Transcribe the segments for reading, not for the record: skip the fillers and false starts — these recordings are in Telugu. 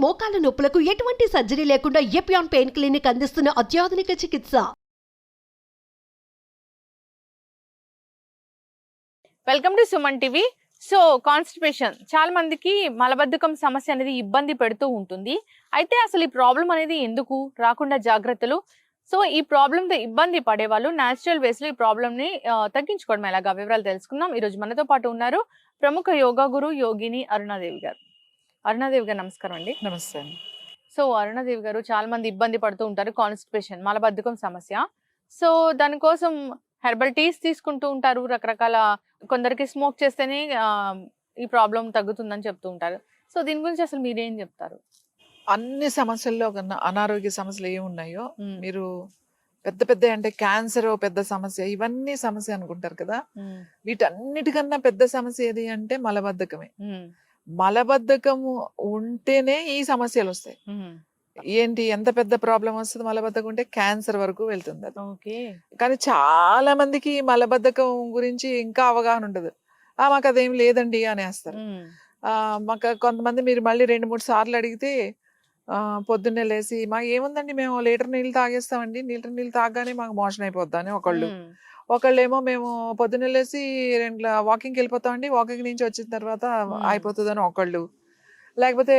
మోకాల నొప్పులకు ఎటువంటి సర్జరీ లేకుండా ఎపియాన్ పెయిన్ క్లినిక్ అందిస్తున్న అత్యాధునిక చికిత్స. Welcome to Suman TV. So constipation చాలా మందికి మలబద్ధకం సమస్య అనేది ఇబ్బంది పెడుతూ ఉంటుంది. అయితే అసలు ఈ ప్రాబ్లం అనేది ఎందుకు రాకుండా జాగ్రత్తలు, సో ఈ ప్రాబ్లంతో ఇబ్బంది పడే వాళ్ళు న్యాచురల్ వేస్ లో ఈ ప్రాబ్లమ్ ని తగ్గించుకోవడం ఎలాగా వివరాలు తెలుసుకుందాం. ఈ రోజు మనతో పాటు ఉన్నారు ప్రముఖ యోగా గురు యోగిని అరుణాదేవి గారు. అరుణాదేవి గారు నమస్కారం అండి. నమస్తే అండి. సో అరుణాదేవి గారు, చాలా మంది ఇబ్బంది పడుతూ ఉంటారు కాన్స్టిపేషన్ మలబద్ధకం సమస్య. సో దానికోసం హెర్బల్ టీస్ తీసుకుంటూ ఉంటారు, రకరకాల కొందరికి స్మోక్ చేస్తేనే ఈ ప్రాబ్లం తగ్గుతుందని చెప్తూ ఉంటారు. సో దీని గురించి అసలు మీరేం చెప్తారు? అన్ని సమస్యల్లో కన్నా అనారోగ్య సమస్యలు ఏమున్నాయో మీరు పెద్ద పెద్ద అంటే క్యాన్సర్ పెద్ద సమస్య, ఇవన్నీ సమస్య అనుకుంటారు కదా. వీటన్నిటికన్నా పెద్ద సమస్య ఏది అంటే మలబద్ధకమే. మలబద్ధకము ఉంటేనే ఈ సమస్యలు వస్తాయి. ఏంటి ఎంత పెద్ద ప్రాబ్లం వస్తుంది మలబద్ధకం ఉంటే? క్యాన్సర్ వరకు వెళ్తుంది అది. ఓకే. కానీ చాలా మందికి మలబద్ధకం గురించి ఇంకా అవగాహన ఉండదు. మాకు అదేం లేదండి అనేస్తారు. మాకు కొంతమంది మీరు మళ్ళీ 2-3 సార్లు అడిగితే పొద్దున్నే లేసి మాకు ఏముందండి మేము లీటర్ నీళ్ళు తాగేస్తామండి, లీటర్ నీళ్ళు తాగగానే మాకు మోషన్ అయిపోద్దా అని ఒకళ్ళేమో మేము పొద్దున్నే లేసి 2 వాకింగ్కి వెళ్ళిపోతామండి, వాకింగ్ నుంచి వచ్చిన తర్వాత అయిపోతుందని ఒకళ్ళు, లేకపోతే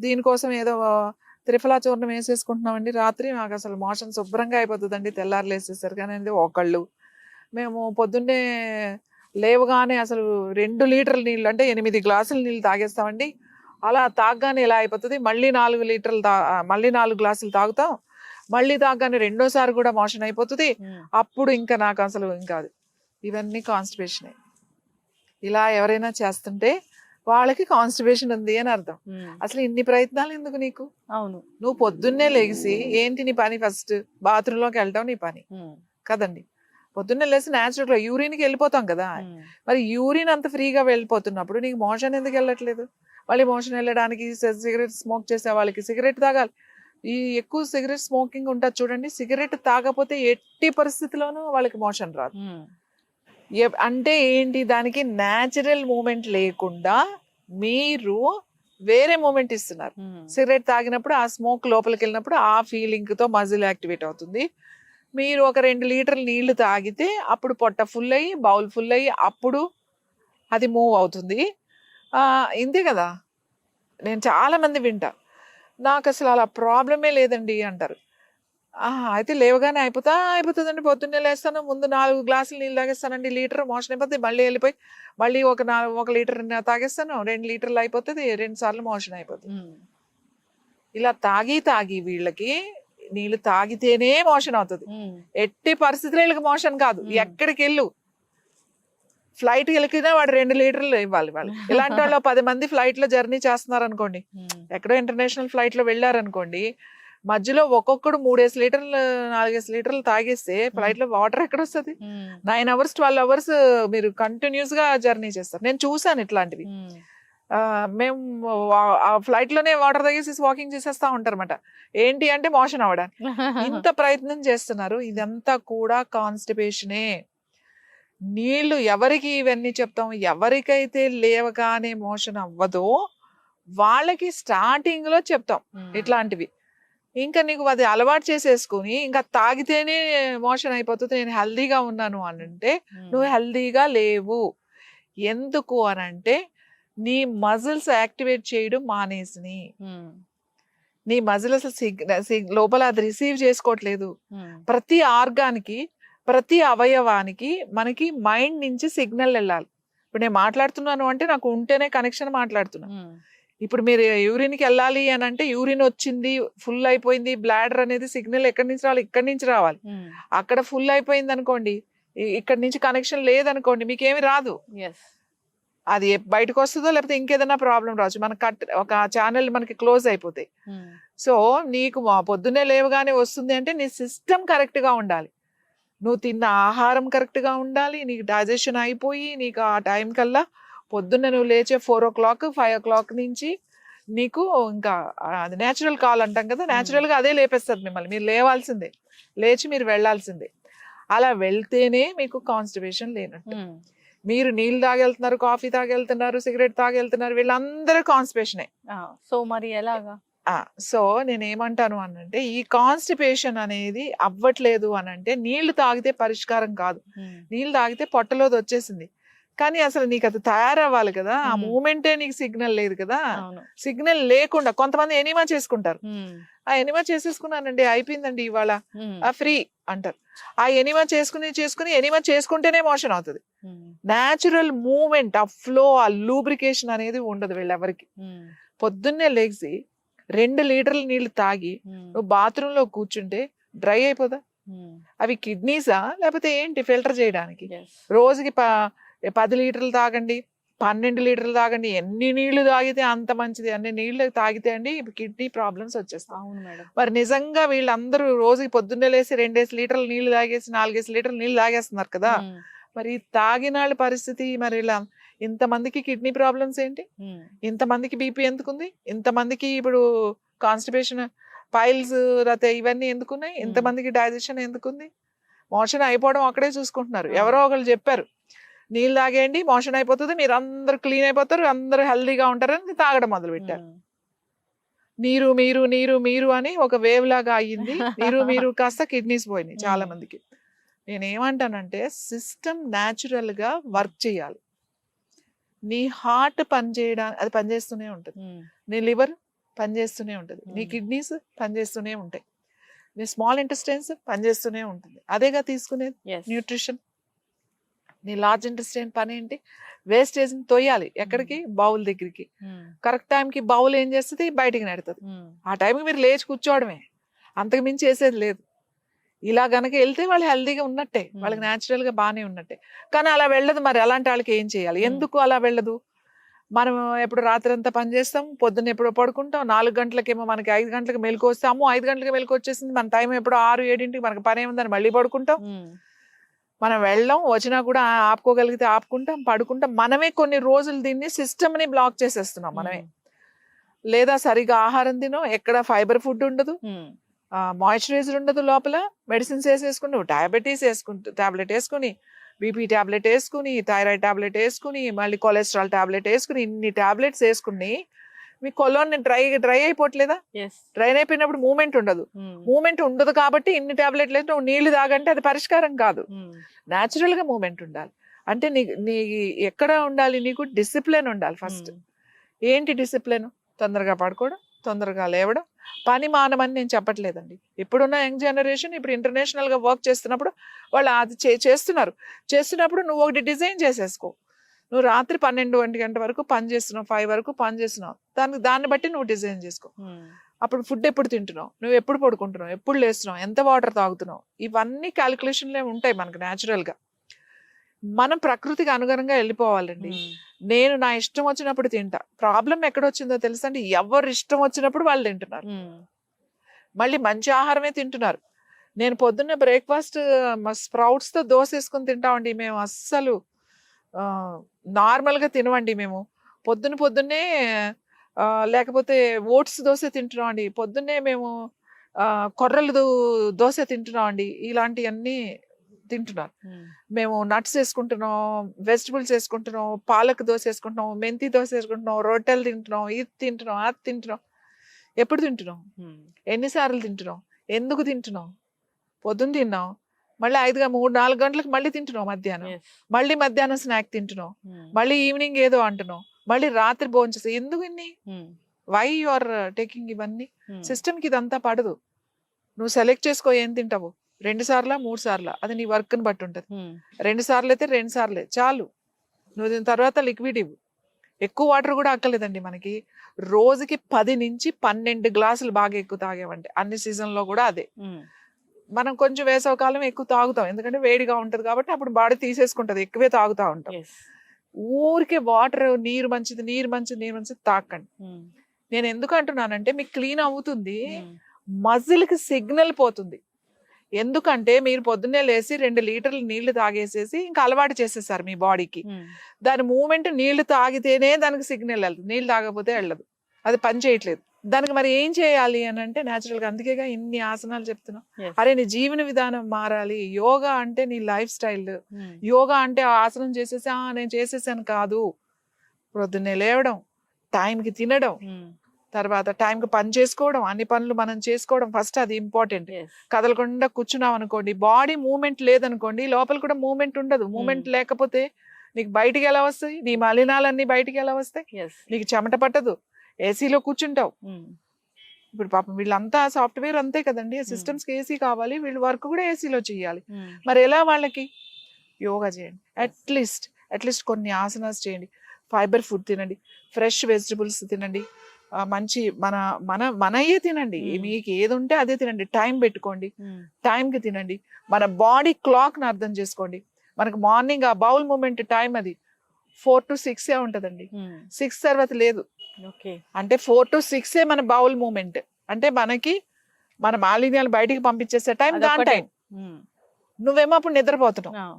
దీనికోసం ఏదో త్రిఫలా చూర్ణం వేసేసుకుంటున్నామండి, రాత్రి మాకు అసలు మోషన్ శుభ్రంగా అయిపోతుందండి తెల్లారులు వేసేసరికి అనేది ఒకళ్ళు, మేము పొద్దున్నే లేవగానే అసలు 2 లీటర్ల నీళ్ళు అంటే 8 గ్లాసుల నీళ్ళు తాగేస్తామండి, అలా తాగగానే ఇలా అయిపోతుంది, మళ్ళీ 4 గ్లాసులు తాగుతాం, మళ్ళీ తాగగానే రెండోసారి కూడా మోషన్ అయిపోతుంది, అప్పుడు ఇంకా నాకు అసలు ఇంకా అది. ఇవన్నీ కాన్స్టిపేషనే. ఇలా ఎవరైనా చేస్తుంటే వాళ్ళకి కాన్స్టిపేషన్ ఉంది అని అర్థం. అసలు ఇన్ని ప్రయత్నాలు ఎందుకు నీకు? అవును, నువ్వు పొద్దున్నే లెగిసి ఏంటి నీ పని? ఫస్ట్ బాత్రూంలోకి వెళ్ళటం నీ పని కదండి. పొద్దున్నే లేసి న్యాచురల్ గా యూరిన్కి వెళ్ళిపోతాం కదా, మరి యూరిన్ అంత ఫ్రీగా వెళ్ళిపోతున్నప్పుడు నీకు మోషన్ ఎందుకు వెళ్ళట్లేదు? మళ్ళీ మోషన్ వెళ్ళడానికి సిగరెట్ స్మోక్ చేసే వాళ్ళకి సిగరెట్ తాగాలి. ఈ ఎక్కువ సిగరెట్ స్మోకింగ్ ఉంటుంది చూడండి, సిగరెట్ తాగకపోతే ఎట్టి పరిస్థితిలోనూ వాళ్ళకి మోషన్ రాదు. అంటే ఏంటి? దానికి న్యాచురల్ మూమెంట్ లేకుండా మీరు వేరే మూమెంట్ ఇస్తున్నారు. సిగరెట్ తాగినప్పుడు ఆ స్మోక్ లోపలికి వెళ్ళినప్పుడు ఆ ఫీలింగ్ తో మజిల్ యాక్టివేట్ అవుతుంది. మీరు ఒక 2 లీటర్ల నీళ్లు తాగితే అప్పుడు పొట్ట ఫుల్ అయ్యి బౌల్ ఫుల్ అయ్యి అప్పుడు అది మూవ్ అవుతుంది. ఇంతే కదా. నేను చాలా మంది వింటా, నాకు అసలు అలా ప్రాబ్లమే లేదండి అంటారు. అయితే లేవగానే అయిపోతుందండి, పొద్దున్నే లేస్తాను, ముందు 4 గ్లాసులు నీళ్ళు తాగేస్తానండి, లీటర్ మోషన్ అయిపోతుంది, మళ్ళీ వెళ్ళిపోయి మళ్ళీ ఒక లీటర్ తాగేస్తాను, 2 లీటర్లు అయిపోతుంది, 2 సార్లు మోషన్ అయిపోతుంది. ఇలా తాగి వీళ్ళకి నీళ్ళు తాగితేనే మోషన్ అవుతుంది. ఎట్టి పరిస్థితుల్లో వీళ్ళకి మోషన్ కాదు. ఎక్కడికి వెళ్ళు, ఫ్లైట్కి వెళ్ళినా వాడు 2 లీటర్లు ఇవ్వాలి వాళ్ళు. ఇలాంటి వాళ్ళు 10 మంది ఫ్లైట్ లో జర్నీ చేస్తున్నారు అనుకోండి, ఎక్కడో ఇంటర్నేషనల్ ఫ్లైట్ లో వెళ్ళారనుకోండి, మధ్యలో ఒక్కొక్కడు 3 లీటర్లు 4 లీటర్లు తాగేస్తే ఫ్లైట్ లో వాటర్ ఎక్కడ వస్తుంది? 9 అవర్స్ 12 అవర్స్ మీరు కంటిన్యూస్ గా జర్నీ చేస్తారు. నేను చూసాను ఇట్లాంటివి. మేము ఫ్లైట్ లోనే వాటర్ తాగేసి వాకింగ్ చేసేస్తా ఉంటారన్నమాట. ఏంటి అంటే మోషన్ అవ్వడానికి. ఇంత ప్రయత్నం చేస్తున్నారు. ఇదంతా కూడా కాన్స్టిపేషనే. నీళ్లు ఎవరికి ఇవన్నీ చెప్తాం? ఎవరికైతే లేవగానే మోషన్ అవ్వదో వాళ్ళకి స్టార్టింగ్ లో చెప్తాం ఇట్లాంటివి. ఇంకా నీకు అది అలవాటు చేసేసుకుని ఇంకా తాగితేనే మోషన్ అయిపోతుంది, నేను హెల్దీగా ఉన్నాను అని అంటే నువ్వు హెల్దీగా లేవు. ఎందుకు అనంటే నీ మజిల్స్ యాక్టివేట్ చేయడం మానేసినాయి. నీ మజిల్ అసలు లోపల అది రిసీవ్ చేసుకోవట్లేదు. ప్రతి ఆర్గానికి ప్రతి అవయవానికి మనకి మైండ్ నుంచి సిగ్నల్ వెళ్ళాలి. ఇప్పుడు నేను మాట్లాడుతున్నాను అంటే నాకు ఉంటేనే కనెక్షన్ మాట్లాడుతున్నాను. ఇప్పుడు మీరు యూరిన్కి వెళ్ళాలి అని అంటే యూరిన్ వచ్చింది, ఫుల్ అయిపోయింది, బ్లాడర్ అనేది సిగ్నల్ ఎక్కడి నుంచి రావాలి? ఇక్కడి నుంచి రావాలి. అక్కడ ఫుల్ అయిపోయింది అనుకోండి, ఇక్కడి నుంచి కనెక్షన్ లేదనుకోండి, మీకేమి రాదు. అది బయటకు వస్తుందో లేకపోతే ఇంకేదైనా ప్రాబ్లం రావచ్చు. ఒక ఛానల్ మనకి క్లోజ్ అయిపోతాయి. సో నీకు పొద్దున్నే లేవగానే వస్తుంది అంటే నీ సిస్టమ్ కరెక్ట్ గా ఉండాలి, నువ్వు తిన్న ఆహారం కరెక్ట్ గా ఉండాలి, నీకు డైజెషన్ అయిపోయి నీకు ఆ టైం కల్లా పొద్దున్న నువ్వు లేచే 4 o'clock 5 o'clock నుంచి నీకు ఇంకా అది నేచురల్ కాల్ అంటాం కదా, నేచురల్ గా అదే లేపేస్తుంది మిమ్మల్ని. మీరు లేవాల్సిందే, లేచి మీరు వెళ్లాల్సిందే. అలా వెళ్తేనే మీకు కాన్స్టిపేషన్ లేనట్టు. మీరు నీళ్ళు తాగెళ్తున్నారు, కాఫీ తాగెళ్తున్నారు, సిగరెట్ తాగెళ్తున్నారు, వీళ్ళందరూ కాన్స్టిపేషనే. సో మరి ఎలాగా? సో నేనేమంటాను అనంటే ఈ కాన్స్టిపేషన్ అనేది అవ్వట్లేదు అనంటే నీళ్లు తాగితే పరిష్కారం కాదు. నీళ్లు తాగితే పొట్టలోది వచ్చేసింది, కానీ అసలు నీకు అది తయారవ్వాలి కదా, ఆ మూమెంటే నీకు సిగ్నల్ లేదు కదా. సిగ్నల్ లేకుండా కొంతమంది ఎనిమా చేసుకుంటారు. ఆ ఎనిమా చేసేసుకున్నానండి, అయిపోయిందండి ఇవాళ ఫ్రీ అంటారు. ఆ ఎనిమా చేసుకుని ఎనిమా చేసుకుంటేనే మోషన్ అవుతుంది. న్యాచురల్ మూమెంట్, ఆ ఫ్లో, ఆ లూబ్రికేషన్ అనేది ఉండదు వీళ్ళెవరికి. పొద్దున్నే లేచి 2 లీటర్ల నీళ్లు తాగి నువ్వు బాత్రూమ్ లో కూర్చుంటే డ్రై అయిపోదా? అవి కిడ్నీసా లేకపోతే ఏంటి ఫిల్టర్ చేయడానికి? రోజుకి 10 లీటర్లు తాగండి, 12 లీటర్లు తాగండి, ఎన్ని నీళ్లు తాగితే అంత మంచిది. అన్ని నీళ్లు తాగితే అండి కిడ్నీ ప్రాబ్లమ్స్ వచ్చేస్తాయి. మరి నిజంగా వీళ్ళందరూ రోజుకి పొద్దున్నే లేసి 2 లీటర్ల నీళ్లు తాగేసి 4 లీటర్ల నీళ్లు తాగేస్తున్నారు కదా. మరి తాగిన వాళ్ళ పరిస్థితి, మరి ఇలా ఇంతమందికి కిడ్నీ ప్రాబ్లమ్స్ ఏంటి, ఇంతమందికి బీపీ ఎందుకుంది, ఇంతమందికి ఇప్పుడు కాన్స్టిపేషన్, పైల్స్, రతే ఇవన్నీ ఎందుకున్నాయి, ఇంతమందికి డైజెషన్ ఎందుకుంది? మోషన్ అయిపోవడం అక్కడే చూసుకుంటున్నారు. ఎవరో ఒకళ్ళు చెప్పారు నీళ్ళు తాగేయండి మోషన్ అయిపోతుంది, మీరు అందరు క్లీన్ అయిపోతారు, అందరు హెల్దీగా ఉంటారని తాగడం మొదలు పెట్టారు. నీరు మీరు నీరు మీరు అని ఒక వేవ్ లాగా అయ్యింది. మీరు కాస్త కిడ్నీస్ పోయినాయి చాలా మందికి. నేనేమంటానంటే సిస్టమ్ న్యాచురల్ గా వర్క్ చేయాలి. నీ హార్ట్ పనిచేయడానికి అది పనిచేస్తూనే ఉంటుంది, నీ లివర్ పనిచేస్తూనే ఉంటుంది, నీ కిడ్నీస్ పనిచేస్తూనే ఉంటాయి, నీ స్మాల్ ఇంటెస్టైన్స్ పనిచేస్తూనే ఉంటుంది. అదేగా తీసుకునేది న్యూట్రిషన్. నీ లార్జ్ ఇంటెస్టైన్ పని ఏంటి? వేస్టేజ్ తొయ్యాలి. ఎక్కడికి? బౌల్ దగ్గరికి. కరెక్ట్ టైంకి బౌల్ ఏం చేస్తుంది? బయటికి నెడుతుంది. ఆ టైంకి మీరు లేచి కూర్చోవడమే, అంతకు మించి చేసేది లేదు. ఇలా గనక వెళ్తే వాళ్ళు హెల్దీగా ఉన్నట్టే, వాళ్ళకి న్యాచురల్ గా బాగానే ఉన్నట్టే. కానీ అలా వెళ్ళదు. మరి అలాంటి వాళ్ళకి ఏం చేయాలి? ఎందుకు అలా వెళ్ళదు? మనం ఎప్పుడు రాత్రి అంతా పని చేస్తాం, పొద్దున్న ఎప్పుడో పడుకుంటాం, 4 గంటలకేమో మనకి 5 గంటలకు మెలకు వస్తాము, 5 గంటలకు మెలకు వచ్చేసింది, మన టైం ఎప్పుడో 6-7 మనకి పని ఏముందని మళ్ళీ పడుకుంటాం. మనం వెళ్ళం, వచ్చినా కూడా ఆపుకోగలిగితే ఆపుకుంటాం, పడుకుంటాం. మనమే కొన్ని రోజులు దీన్ని సిస్టమ్ ని బ్లాక్ చేసేస్తున్నాం మనమే. లేదా సరిగా ఆహారం తినో, ఎక్కడ ఫైబర్ ఫుడ్ ఉండదు, మాయిశ్చరైజర్ ఉండదు, లోపల మెడిసిన్స్ వేసేసుకుంటావు, డయాబెటీస్ టాబ్లెట్ వేసుకుని, బీపీ టాబ్లెట్ వేసుకుని, థైరాయిడ్ టాబ్లెట్ వేసుకుని, మళ్ళీ కొలెస్ట్రాల్ టాబ్లెట్ వేసుకుని, ఇన్ని టాబ్లెట్స్ వేసుకుని మీ కొలోన్ డ్రై అయిపోవట్లేదా? డ్రై అయిపోయినప్పుడు మూమెంట్ ఉండదు. మూమెంట్ ఉండదు కాబట్టి ఇన్ని టాబ్లెట్లు అయితే నువ్వు నీళ్లు తాగంటే అది పరిష్కారం కాదు. న్యాచురల్ గా మూమెంట్ ఉండాలి. అంటే నీ ఎక్కడ ఉండాలి? నీకు డిసిప్లిన్ ఉండాలి ఫస్ట్. ఏంటి డిసిప్లిన్? తొందరగా పడుకోవడం, తొందరగా లేవడం, పని మానమని నేను చెప్పట్లేదండి. ఇప్పుడున్న యంగ్ జనరేషన్ ఇప్పుడు ఇంటర్నేషనల్ గా వర్క్ చేస్తున్నప్పుడు వాళ్ళు అది చేస్తున్నప్పుడు నువ్వు ఒకటి డిజైన్ చేసేసుకో. నువ్వు రాత్రి 12-1 గంట వరకు పని చేస్తున్నావు, 5 వరకు పని చేస్తున్నావు, దాన్ని బట్టి నువ్వు డిజైన్ చేసుకో. అప్పుడు ఫుడ్ ఎప్పుడు తింటున్నావు, నువ్వు ఎప్పుడు పడుకుంటున్నావు, ఎప్పుడు లేస్తున్నావు, ఎంత వాటర్ తాగుతున్నావు, ఇవన్నీ క్యాలిక్యులేషన్లే ఉంటాయి మనకు న్యాచురల్ గా. మనం ప్రకృతికి అనుగుణంగా వెళ్ళిపోవాలండి. నేను నా ఇష్టం వచ్చినప్పుడు తింటా. ప్రాబ్లం ఎక్కడొచ్చిందో తెలుసా అండి? ఎవరు ఇష్టం వచ్చినప్పుడు వాళ్ళు తింటున్నారు, మళ్ళీ మంచి ఆహారమే తింటున్నారు. నేను పొద్దున్న బ్రేక్ఫాస్ట్ స్ప్రౌట్స్ తో దోశ వేసుకుని తింటామండి మేము. అస్సలు నార్మల్ గా తినవండి మేము. పొద్దున్నే లేకపోతే ఓట్స్ దోశ తింటున్నాం అండి. పొద్దున్నే మేము కొర్రలు దోశ తింటున్నాం అండి. ఇలాంటివన్నీ తింటున్నారు. మేము నట్స్ వేసుకుంటున్నాం, వెజిటబుల్స్ వేసుకుంటున్నాం, పాలక్ దోశ వేసుకుంటున్నాం, మెంతి దోశ వేసుకుంటున్నాం, రొట్టెలు తింటున్నాం, ఇది తింటున్నాం, అది తింటున్నాం. ఎప్పుడు తింటున్నాం? ఎన్నిసార్లు తింటున్నాం? ఎందుకు తింటున్నాం? పొద్దున్న తిన్నాం, మళ్ళీ 3-4 గంటలకు మళ్ళీ తింటున్నాం, మళ్ళీ మధ్యాహ్నం స్నాక్ తింటున్నాం, మళ్ళీ ఈవినింగ్ ఏదో అంటున్నాం, మళ్ళీ రాత్రి భోంచేసి. ఎందుకు ఇన్ని? వై యు ఆర్ టేకింగ్ ఇవన్నీ? సిస్టమ్ కి ఇదంతా పడదు. నువ్వు సెలెక్ట్ చేసుకో ఏం తింటావు. 2 సార్లా 3 సార్లా అది నీ వర్క్ ని బట్టి ఉంటది. 2 సార్లు అయితే 2 సార్లే చాలు. నువ్వు దీని తర్వాత లిక్విడ్ ఇవ్వు. ఎక్కువ వాటర్ కూడా అక్కర్లేదండి మనకి. రోజుకి 10-12 గ్లాసులు బాగా ఎక్కువ తాగేవండి. అన్ని సీజన్ లో కూడా అదే. మనం కొంచెం వేసవకాలం ఎక్కువ తాగుతాం, ఎందుకంటే వేడిగా ఉంటది కాబట్టి అప్పుడు బాడీ తీసేసుకుంటది, ఎక్కువే తాగుతా ఉంటాం. ఊరికే వాటర్, నీరు మంచిది తాకండి. నేను ఎందుకు అంటున్నానంటే మీకు క్లీన్ అవుతుంది, మజిల్ కి సిగ్నల్ పోతుంది. ఎందుకంటే మీరు పొద్దున్నే లేసి 2 లీటర్లు నీళ్లు తాగేసేసి ఇంకా అలవాటు చేసేసారు మీ బాడీకి. దాని మూమెంట్ నీళ్లు తాగితేనే దానికి సిగ్నల్ వెళ్తుంది, నీళ్లు తాగకపోతే వెళ్ళదు, అది పని చేయట్లేదు. దానికి మరి ఏం చేయాలి అని అంటే న్యాచురల్ గా, అందుకేగా ఇన్ని ఆసనాలు చెప్తున్నాం. అరే నీ జీవన విధానం మారాలి. యోగా అంటే నీ లైఫ్ స్టైల్. యోగా అంటే ఆసనం నేను చేసేసాను కాదు. పొద్దున్నే లేవడం, టైంకి తినడం, తర్వాత టైంకి పని చేసుకోవడం, అన్ని పనులు మనం చేసుకోవడం ఫస్ట్, అది ఇంపార్టెంట్. కదలకుండా కూర్చున్నాం అనుకోండి, బాడీ మూవ్మెంట్ లేదనుకోండి, లోపల కూడా మూవ్మెంట్ ఉండదు. మూవ్మెంట్ లేకపోతే నీకు బయటికి ఎలా వస్తాయి, నీ మలినాలన్నీ బయటికి ఎలా వస్తాయి, నీకు చెమట పట్టదు, ఏసీలో కూర్చుంటావు. ఇప్పుడు పాపం వీళ్ళంతా సాఫ్ట్వేర్ అంతే కదండి, సిస్టమ్స్ కి ఏసీ కావాలి, వీళ్ళు వర్క్ కూడా ఏసీలో చేయాలి. మరి ఎలా వాళ్ళకి? యోగా చేయండి, అట్లీస్ట్ కొన్ని ఆసనాస్ చేయండి, ఫైబర్ ఫుడ్ తినండి, ఫ్రెష్ వెజిటబుల్స్ తినండి, మంచి మన మన మనయే తినండి, మీకు ఏది ఉంటే అదే తినండి, టైం పెట్టుకోండి, టైంకి తినండి. మన బాడీ క్లాక్ని అర్థం చేసుకోండి. మనకు మార్నింగ్ ఆ బౌల్ మూమెంట్ టైం అది 4 to 6 ఉంటదండి, 6 తర్వాత లేదు. అంటే 4 to 6 మన బౌల్ మూమెంట్. అంటే మనకి మన మాలిన్యాలు బయటికి పంపించేసే టైం, దాని టైం. నువ్వేమో అప్పుడు నిద్రపోతున్నావు,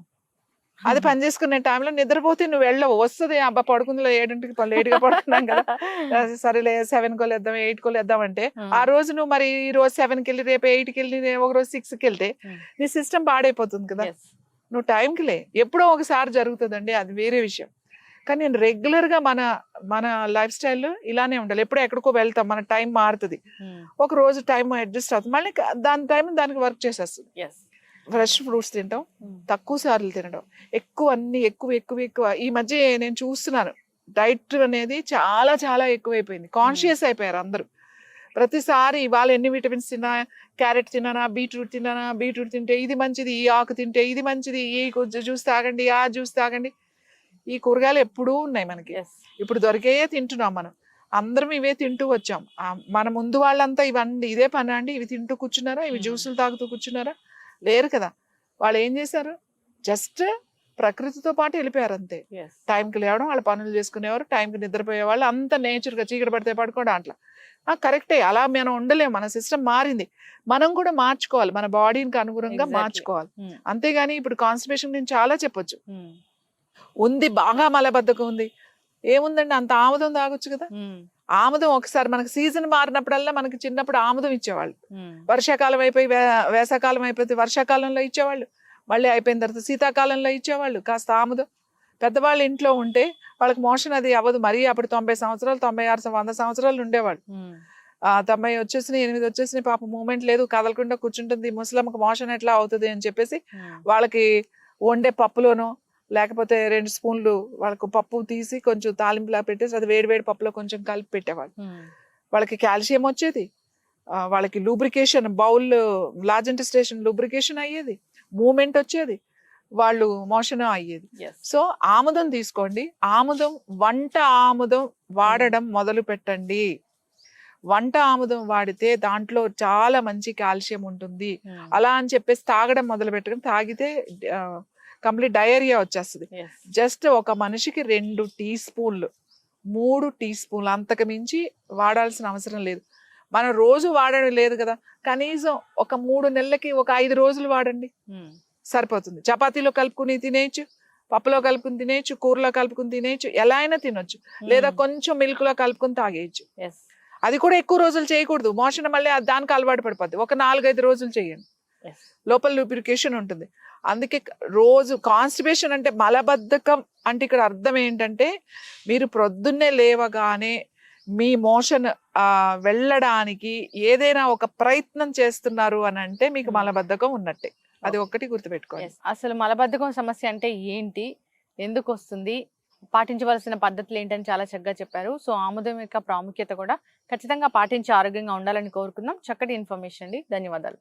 అది పని చేసుకునే టైంలో నిద్రపోతే నువ్వు వెళ్ళవు. వస్తుంది, అబ్బా పడుకుందిలో 7ంటికి లేట్గా పడుకున్నాం కదా, సరేలే 7 లేద్దాం 8 లేద్దాం అంటే, ఆ రోజు నువ్వు మరి ఈ రోజు 7కి వెళ్ళి రేపు 8కి వెళ్ళి ఒక రోజు 6కి వెళ్తే నీ సిస్టమ్ పాడైపోతుంది కదా. నువ్వు టైంకి లే, ఎప్పుడో ఒకసారి జరుగుతుందండి, అది వేరే విషయం. కానీ నేను రెగ్యులర్గా మన లైఫ్ స్టైల్ ఇలానే ఉండాలి. ఎప్పుడో ఎక్కడికో వెళ్తాం, మన టైం మారుతుంది, ఒక రోజు టైం అడ్జస్ట్ అవుతుంది, మళ్ళీ దాని టైం దానికి వర్క్ చేసేస్తుంది. ఫ్రెష్ ఫ్రూట్స్ తింటాం, తక్కువ సార్లు తినడం, అన్ని ఎక్కువ. ఈ మధ్య నేను చూస్తున్నాను, డైట్ అనేది చాలా చాలా ఎక్కువైపోయింది. కాన్షియస్ అయిపోయారు అందరూ. ప్రతిసారి ఇవాళ ఎన్ని విటమిన్స్ తిన్నా, క్యారెట్ తిన్నానా, బీట్రూట్ తిన్నానా, బీట్రూట్ తింటే ఇది మంచిది, ఈ ఆకు తింటే ఇది మంచిది, ఈ జ్యూస్ తాగండి, ఆ జ్యూస్ తాగండి. ఈ కూరగాయలు ఎప్పుడూ ఉన్నాయి మనకి, ఇప్పుడు దొరికేయే తింటున్నాం మనం. అందరం ఇవే తింటూ వచ్చాం. మన ముందు వాళ్ళంతా ఇవన్నీ ఇదే పని అండి, ఇవి తింటూ కూర్చున్నారా, ఇవి జ్యూసులు తాగుతూ కూర్చున్నారా? లేరు కదా. వాళ్ళు ఏం చేశారు, జస్ట్ ప్రకృతితో పాటు వెళ్ళిపోయారు అంతే. టైంకి లేవడం, వాళ్ళ పనులు చేసుకునేవారు, టైంకి నిద్రపోయేవాళ్ళు, అంత నేచర్గా చీకటి పడితే పడుకోవడం అట్లా. కరెక్టే, అలా మనం ఉండలేము, మన సిస్టమ్ మారింది, మనం కూడా మార్చుకోవాలి, మన బాడీకి అనుగుణంగా మార్చుకోవాలి. అంతేగాని ఇప్పుడు కాన్స్టిపేషన్ నేను చాలా చెప్పొచ్చు. ఉంది, బాగా మలబద్ధకం ఉంది, ఏముందండి అంత ఆముదం తాగొచ్చు కదా. ఆముదం ఒకసారి మనకి సీజన్ మారినప్పుడల్లా, మనకి చిన్నప్పుడు ఆముదం ఇచ్చేవాళ్ళు, వర్షాకాలం అయిపోయి వేసవకాలం అయిపోతే వర్షాకాలంలో ఇచ్చేవాళ్ళు, మళ్ళీ అయిపోయిన తర్వాత శీతాకాలంలో ఇచ్చేవాళ్ళు కాస్త ఆముదం. పెద్దవాళ్ళు ఇంట్లో ఉంటే వాళ్ళకి మోషన్ అది అవ్వదు. మరీ అప్పుడు 90 సంవత్సరాలు 96 100 సంవత్సరాలు ఉండేవాళ్ళు. 90 వచ్చేసినాయి, 8 వచ్చేసినాయి, పాప మూమెంట్ లేదు, కదలకుండా కూర్చుంటుంది, ముసలమ్మకి మోషన్ ఎట్లా అవుతుంది అని చెప్పేసి వాళ్ళకి వండే పప్పులోనో లేకపోతే 2 స్పూన్లు వాళ్ళకు పప్పు తీసి కొంచెం తాలింపులా పెట్టేసి అది వేడి పప్పులో కొంచెం కలిపి పెట్టేవాళ్ళు. వాళ్ళకి కాల్షియం వచ్చేది, వాళ్ళకి lubrication, bowl large intestine lubrication అయ్యేది, మూమెంట్ వచ్చేది, వాళ్ళు మోషన్ అయ్యేది. సో ఆముదం తీసుకోండి, వంట ఆముదం వాడడం మొదలు పెట్టండి. వంట ఆముదం వాడితే దాంట్లో చాలా మంచి కాల్షియం ఉంటుంది. అలా అని చెప్పేసి తాగడం మొదలు పెట్టడం, తాగితే కంప్లీట్ డయేరియా వచ్చేస్తుంది. జస్ట్ ఒక మనిషికి 2 టీ స్పూన్లు 3 టీ స్పూన్లు అంతకు మించి వాడాల్సిన అవసరం లేదు. మనం రోజు వాడడం లేదు కదా, కనీసం ఒక 3 నెలలకి ఒక 5 రోజులు వాడండి, సరిపోతుంది. చపాతీలో కలుపుకుని తినేయచ్చు, పప్పులో కలుపుకుని తినేయచ్చు, కూరలో కలుపుకుని తినేయచ్చు, ఎలా అయినా తినొచ్చు, లేదా కొంచెం మిల్క్ లో కలుపుకుని తాగేయచ్చు. అది కూడా ఎక్కువ రోజులు చేయకూడదు, మోషన్ మళ్ళీ దానికి అలవాటు పడిపోద్ది. ఒక 4-5 రోజులు చేయండి, లోపల లూబ్రికేషన్ ఉంటుంది. అందుకే రోజు కాన్స్టిపేషన్ అంటే మలబద్ధకం అంటే ఇక్కడ అర్థం ఏంటంటే, మీరు ప్రొద్దున్నే లేవగానే మీ మోషన్ వెళ్ళడానికి ఏదైనా ఒక ప్రయత్నం చేస్తున్నారు అని అంటే మీకు మలబద్ధకం ఉన్నట్టే. అది ఒక్కటి గుర్తుపెట్టుకోండి. అసలు మలబద్ధకం సమస్య అంటే ఏంటి, ఎందుకు వస్తుంది, పాటించవలసిన పద్ధతులు ఏంటని చాలా చక్కగా చెప్పారు. సో ఆముదం యొక్క ప్రాముఖ్యత కూడా ఖచ్చితంగా పాటించి ఆరోగ్యంగా ఉండాలని కోరుకుందాం. చక్కటి ఇన్ఫర్మేషన్ అండి, ధన్యవాదాలు.